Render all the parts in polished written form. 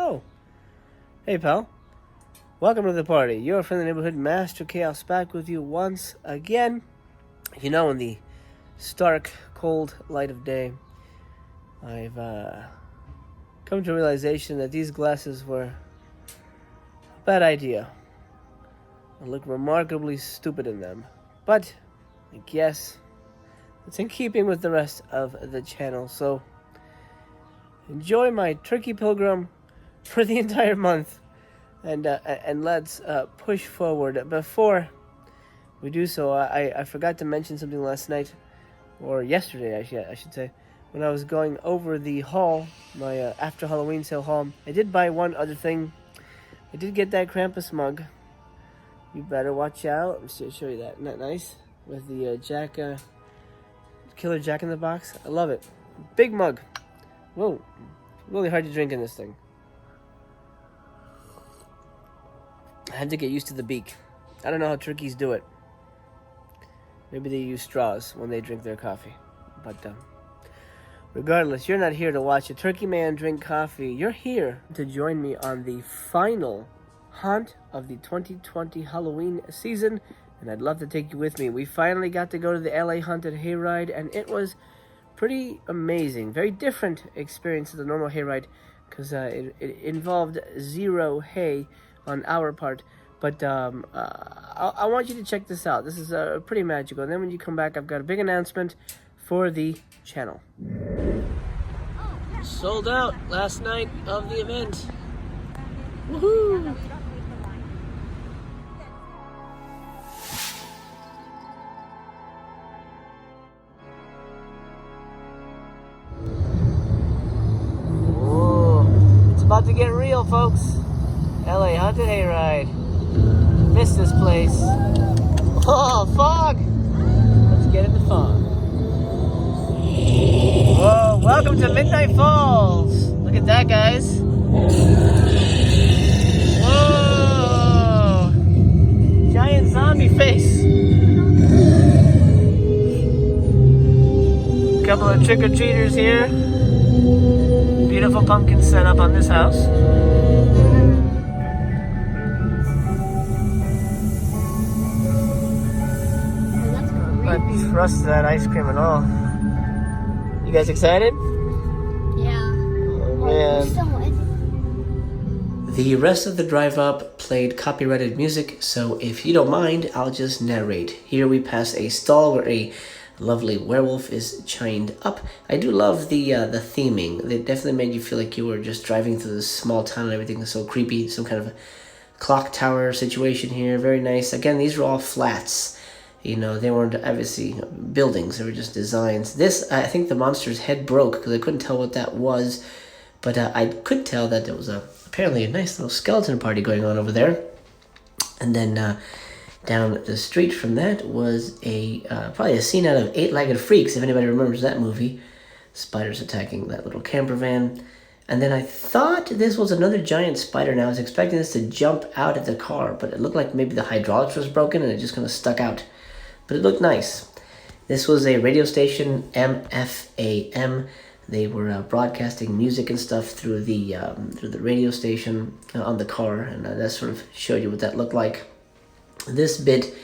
Oh, hey pal. Welcome to the party. Your friendly neighborhood Master Chaos back with you once again. You know, in the stark, cold light of day, I've come to a realization that these glasses were a bad idea. I look remarkably stupid in them. But I guess it's in keeping with the rest of the channel, so enjoy my turkey pilgrim for the entire month, and let's push forward. Before we do so, I forgot to mention something last night, or yesterday I should say, when I was going over the haul, my after Halloween sale haul. I did buy one other thing. I did get that Krampus mug. You better watch out. Let me show you that. Isn't that nice? With the Killer Jack in the Box. I love it. Big mug. Whoa. Really hard to drink in this thing. I had to get used to the beak. I don't know how turkeys do it. Maybe they use straws when they drink their coffee. But regardless, you're not here to watch a turkey man drink coffee. You're here to join me on the final haunt of the 2020 Halloween season, and I'd love to take you with me. We finally got to go to the LA Haunted Hayride, and it was pretty amazing. Very different experience than the normal hayride, because it involved zero hay on our part. But I want you to check this out. This is pretty magical. And then when you come back, I've got a big announcement for the channel. Sold out last night of the event. Woohoo! About to get real, folks. LA Haunted Hayride. Missed this place. Oh, fog! Let's get in the fog. Whoa, welcome to Midnight Falls. Look at that, guys. Whoa! Giant zombie face. Couple of trick-or-treaters here. Beautiful pumpkin setup on this house. Not trust that ice cream at all. You guys excited? Yeah. Oh man. The rest of the drive up played copyrighted music, so if you don't mind, I'll just narrate. Here we pass a stall where a lovely werewolf is chained up. I do love the theming. They definitely made you feel like you were just driving through this small town and everything is so creepy. Some kind of clock tower situation here. Very nice. Again, these were all flats. You know, they weren't obviously buildings. They were just designs. This, I think the monster's head broke because I couldn't tell what that was. But I could tell that there was apparently a nice little skeleton party going on over there. And then down the street from that was probably a scene out of Eight-Legged Freaks, if anybody remembers that movie. Spiders attacking that little camper van. And then I thought this was another giant spider, and I was expecting this to jump out at the car, but it looked like maybe the hydraulics was broken and it just kind of stuck out. But it looked nice. This was a radio station, MFAM. They were broadcasting music and stuff through the radio station on the car, and that sort of showed you what that looked like. This bit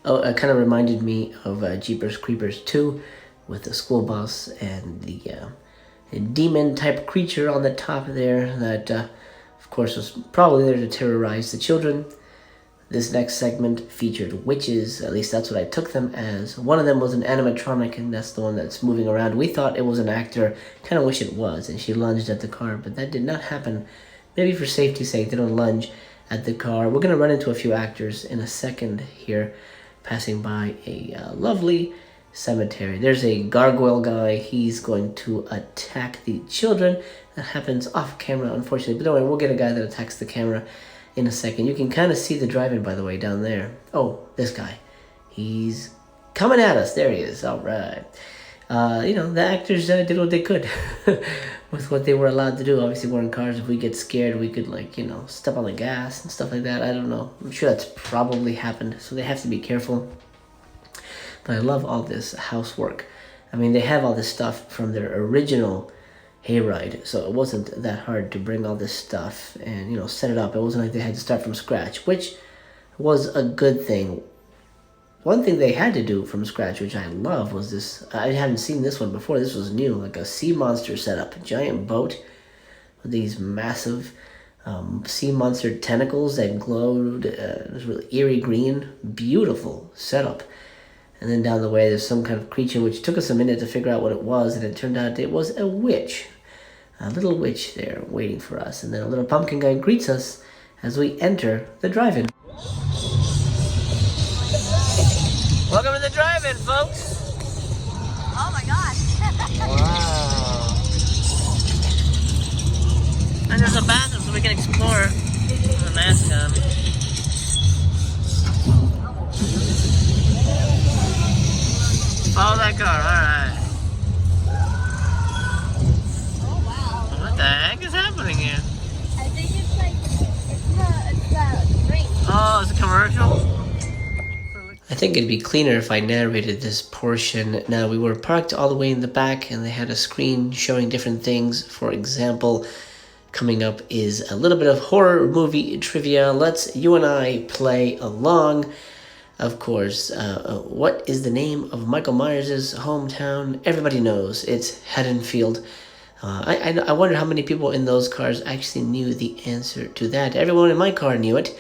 kind of reminded me of Jeepers Creepers 2 with the school bus and the demon-type creature on the top there that, of course, was probably there to terrorize the children. This next segment featured witches, at least that's what I took them as. One of them was an animatronic, and that's the one that's moving around. We thought it was an actor, kind of wish it was, and she lunged at the car, but that did not happen. Maybe for safety's sake, they don't lunge at the car. We're going to run into a few actors in a second here, passing by a lovely cemetery. There's a gargoyle guy. He's going to attack the children. That happens off camera, unfortunately, but don't worry, we'll get a guy that attacks the camera in a second. You can kind of see the drive-in, by the way, down there. Oh, this guy. He's coming at us. There he is. All right. You know, the actors did what they could with what they were allowed to do. Obviously, we're in cars. If we get scared, we could, like, you know, step on the gas and stuff like that. I don't know. I'm sure that's probably happened, so they have to be careful. But I love all this housework. I mean, they have all this stuff from their original Hayride, so it wasn't that hard to bring all this stuff and, you know, set it up. It wasn't like they had to start from scratch, which was a good thing. One thing they had to do from scratch, which I love, was this. I hadn't seen this one before. This was new, like a sea monster setup. A giant boat with these massive sea monster tentacles that glowed. It was really eerie green. Beautiful setup. And then down the way, there's some kind of creature, which took us a minute to figure out what it was, and it turned out it was a witch. A little witch there waiting for us. And then a little pumpkin guy greets us as we enter the drive-in. Welcome to the drive-in, folks. Oh my gosh. Wow. And there's a bathroom so we can explore the mask on. Follow that car, alright. Oh wow. What the heck is happening here? I think it's like, it's the drink. Oh, it's a commercial? I think it'd be cleaner if I narrated this portion. Now, we were parked all the way in the back and they had a screen showing different things. For example, coming up is a little bit of horror movie trivia. Let's you and I play along. Of course, what is the name of Michael Myers' hometown? Everybody knows. It's Haddonfield. I wonder how many people in those cars actually knew the answer to that. Everyone in my car knew it.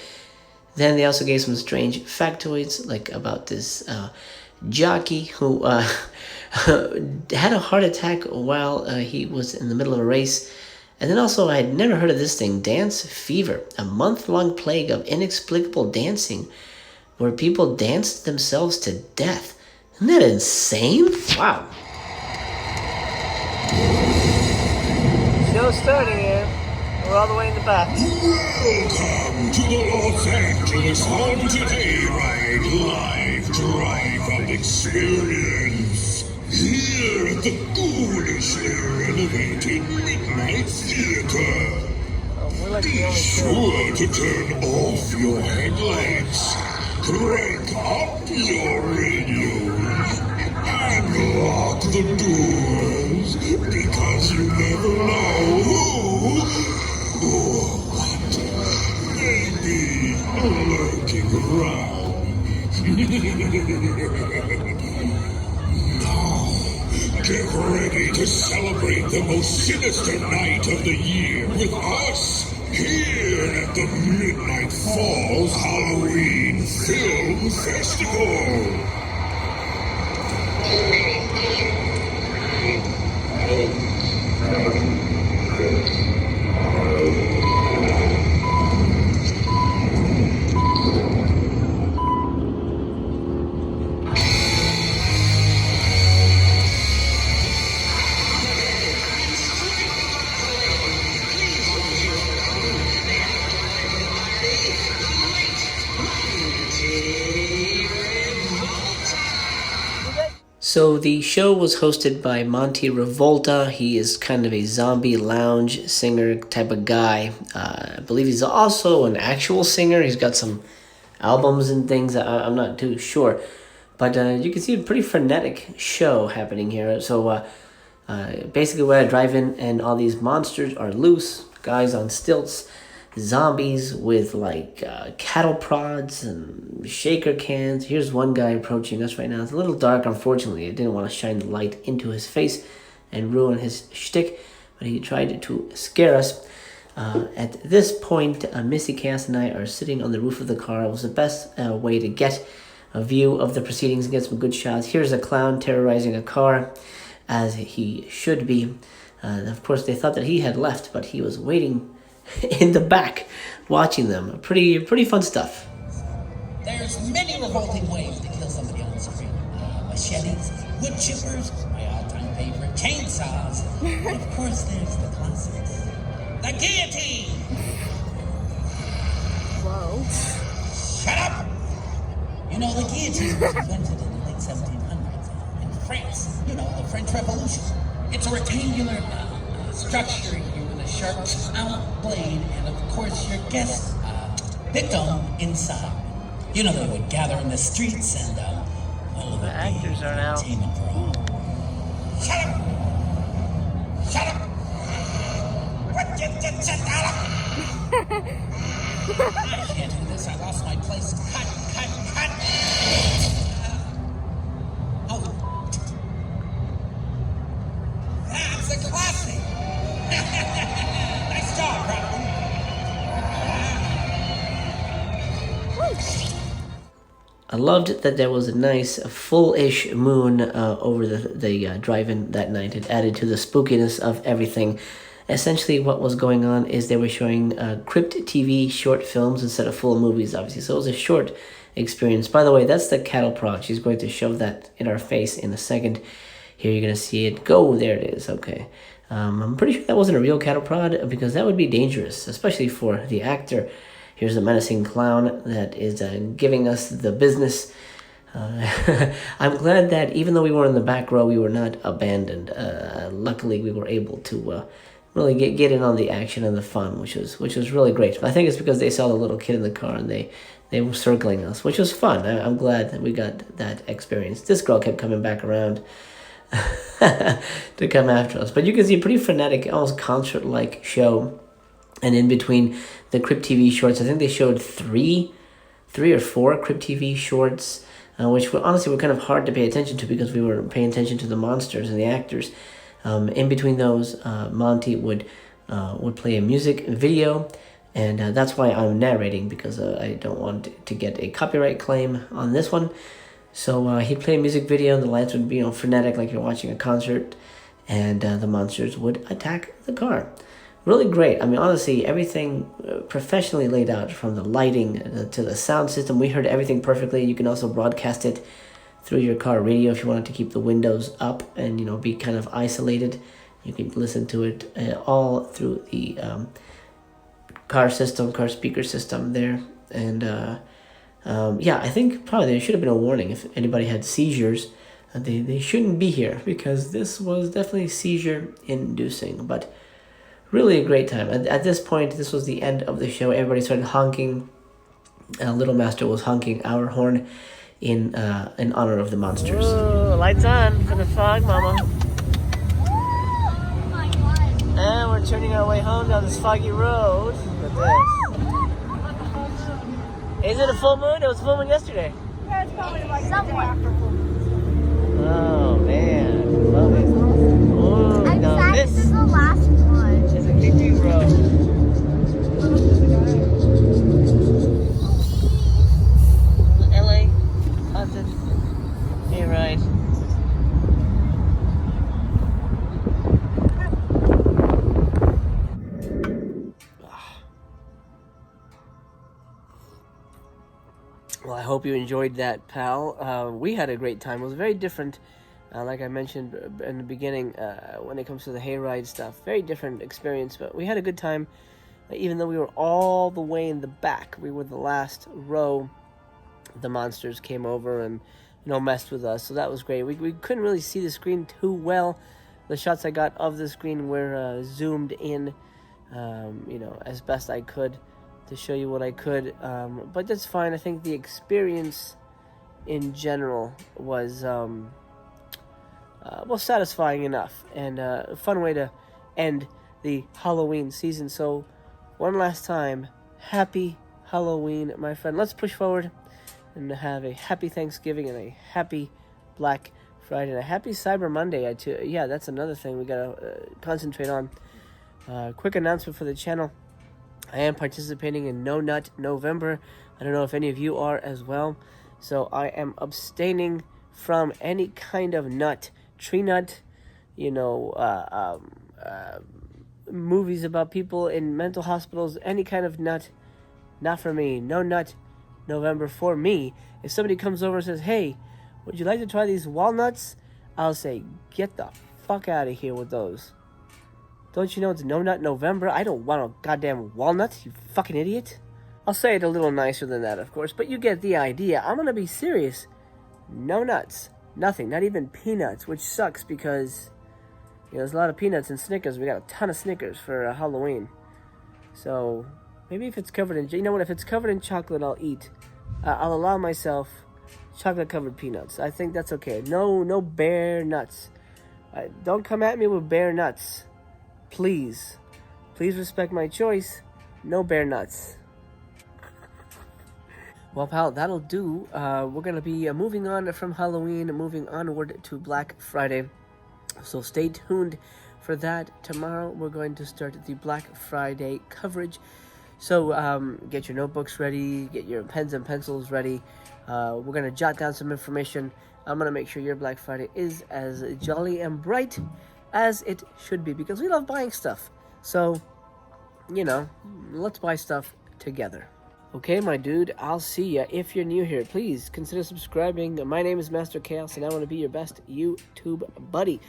Then they also gave some strange factoids, like about this jockey who had a heart attack while he was in the middle of a race. And then also, I had never heard of this thing, dance fever, a month-long plague of inexplicable dancing, where people danced themselves to death. Isn't that insane? Wow. Show starting here. We're all the way in the back. Welcome to the Los Angeles Haunted Hayride live drive-up experience. Here at the ghoulishly renovated Midnight Theater. Be sure to turn off your headlights. Crank up your radios and lock the doors, because you never know who or what may be lurking around. Now, get ready to celebrate the most sinister night of the year with us. Here at the Midnight Falls Halloween Film Festival. So the show was hosted by Monty Revolta. He is kind of a zombie lounge singer type of guy. I believe he's also an actual singer. He's got some albums and things. I'm not too sure. But you can see a pretty frenetic show happening here. So basically we're at a drive-in and all these monsters are loose. Guys on stilts. Zombies with like cattle prods and shaker cans. Here's one guy approaching us right now. It's a little dark, unfortunately. I didn't want to shine the light into his face and ruin his shtick, but he tried to scare us. At this point, Missy, Cass, and I are sitting on the roof of the car. It was the best way to get a view of the proceedings and get some good shots. Here's a clown terrorizing a car, as he should be. Of course, they thought that he had left, but he was waiting in the back watching them. Pretty fun stuff. There's many revolting ways to kill somebody on the screen. Machetes, wood chippers, my all-time favorite, chainsaws. And of course, there's the classics. The guillotine! Whoa. Shut up! You know, the guillotine was invented in the late 1700s in France. You know, the French Revolution. It's a rectangular structure here with a sharp blade and, of course, your guest victim inside. You know, they would gather in the streets and all of The actors are now. entertainment for all. Shut up! Shut up! Sit down. I can't do this. I lost my place. Cut. Oh. That's a classic. Nice job, Ralph. I loved that there was a nice full-ish moon over the drive-in that night. It added to the spookiness of everything. Essentially, what was going on is they were showing Crypt TV short films instead of full movies, obviously. So it was a short experience. By the way, that's the cattle prod. She's going to shove that in our face in a second. Here you're going to see it go. There it is. Okay. I'm pretty sure that wasn't a real cattle prod because that would be dangerous, especially for the actor. Here's a menacing clown that is giving us the business. I'm glad that even though we were in the back row, we were not abandoned. Luckily, we were able to really get in on the action and the fun, which was really great. But I think it's because they saw the little kid in the car and they were circling us, which was fun. I'm glad that we got that experience. This girl kept coming back around to come after us. But you can see a pretty frenetic, almost concert-like show. And in between the Crypt TV shorts, I think they showed three or four Crypt TV shorts, which honestly were kind of hard to pay attention to because we were paying attention to the monsters and the actors. In between those, Monty would play a music video, and that's why I'm narrating, because I don't want to get a copyright claim on this one. So he'd play a music video, and the lights would be frenetic like you're watching a concert, and the monsters would attack the car. Really great. I mean, honestly, everything professionally laid out, from the lighting to the sound system. We heard everything perfectly. You can also broadcast it through your car radio if you wanted to keep the windows up and, be kind of isolated. You can listen to it all through the car speaker system there. And yeah, I think probably there should have been a warning if anybody had seizures. They shouldn't be here, because this was definitely seizure-inducing. But really a great time. At this point, this was the end of the show. Everybody started honking. Little Master was honking our horn in honor of the monsters. Ooh, lights on for the fog, Mama. Oh my god. And we're turning our way home down this foggy road. Look at this. Is it a full moon? It was a full moon yesterday. Yeah, it's probably like somewhat. Oh, man. Love it. Ooh, I'm now sad this this is the last one. is a creepy road. LA Haunted Hayride. Well, I hope you enjoyed that, pal. We had a great time. It was very different, like I mentioned in the beginning, when it comes to the hayride stuff. Very different experience, but we had a good time. Even though we were all the way in the back, we were the last row. The monsters came over and messed with us, so that was great. We couldn't really see the screen too well. The shots I got of the screen were zoomed in, as best I could, to show you what I could, but that's fine. I think the experience in general was satisfying enough, and a fun way to end the Halloween season. So one last time, happy Halloween, my friend. Let's push forward and have a happy Thanksgiving and a happy Black Friday and a happy Cyber Monday. Yeah, that's another thing we gotta concentrate on. Quick announcement for the channel. I am participating in No Nut November. I don't know if any of you are as well. So I am abstaining from any kind of nut, tree nut, movies about people in mental hospitals, any kind of nut. Not for me. No Nut November for me. If somebody comes over and says, hey, would you like to try these walnuts? I'll say, get the fuck out of here with those. Don't you know it's No Nut November? I don't want a goddamn walnut, you fucking idiot. I'll say it a little nicer than that, of course, but you get the idea. I'm gonna be serious. No nuts. Nothing. Not even peanuts, which sucks because, there's a lot of peanuts and Snickers. We got a ton of Snickers for Halloween. So, maybe if it's covered in... if it's covered in chocolate, I'll eat. I'll allow myself chocolate-covered peanuts. I think that's okay. No bear nuts. Don't come at me with bear nuts. Please. Please respect my choice. No bear nuts. Well, pal, that'll do. We're going to be moving on from Halloween, moving onward to Black Friday. So stay tuned for that. Tomorrow, we're going to start the Black Friday coverage. So get your notebooks ready, get your pens and pencils ready. We're going to jot down some information. I'm going to make sure your Black Friday is as jolly and bright as it should be, because we love buying stuff. So, you know, let's buy stuff together. Okay, my dude, I'll see ya. If you're new here, please consider subscribing. My name is Master Chaos, and I want to be your best YouTube buddy.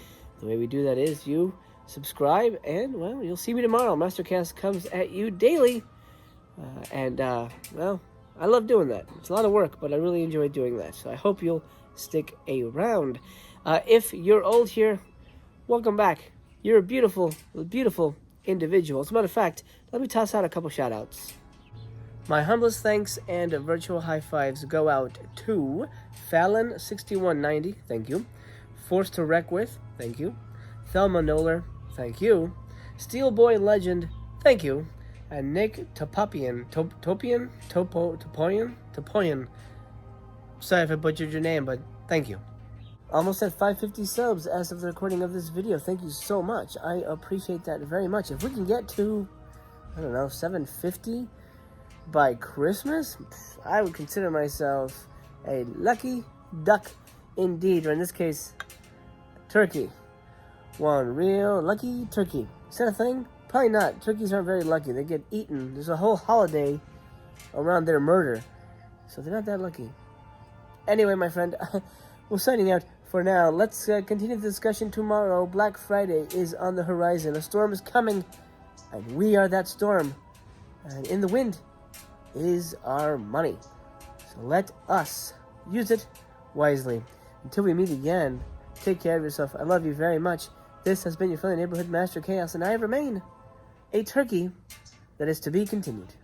The way we do that is you subscribe, and, well, you'll see me tomorrow. Master Chaos comes at you daily. Well, I love doing that. It's a lot of work, but I really enjoy doing that. So I hope you'll stick around. If you're old here, welcome back. You're a beautiful, beautiful individual. As a matter of fact, let me toss out a couple shout-outs. My humblest thanks and virtual high fives go out to Fallon6190, thank you. Forced to Wreck With, thank you. Thelma Noller, thank you. Steelboy Legend, thank you. And Nick Topoyan. Sorry if I butchered your name, but thank you. Almost at 550 subs as of the recording of this video. Thank you so much. I appreciate that very much. If we can get to, I don't know, 750 by Christmas, I would consider myself a lucky duck indeed, or in this case, turkey. One real lucky turkey. Is that a thing? Probably not. Turkeys aren't very lucky. They get eaten. There's a whole holiday around their murder, so they're not that lucky. Anyway, my friend, we're signing out for now. Let's continue the discussion tomorrow. Black Friday is on the horizon. A storm is coming, and we are that storm. And in the wind is our money. So let us use it wisely. Until we meet again, take care of yourself. I love you very much. This has been your friendly neighborhood Master Chaos, and I remain a turkey that is to be continued.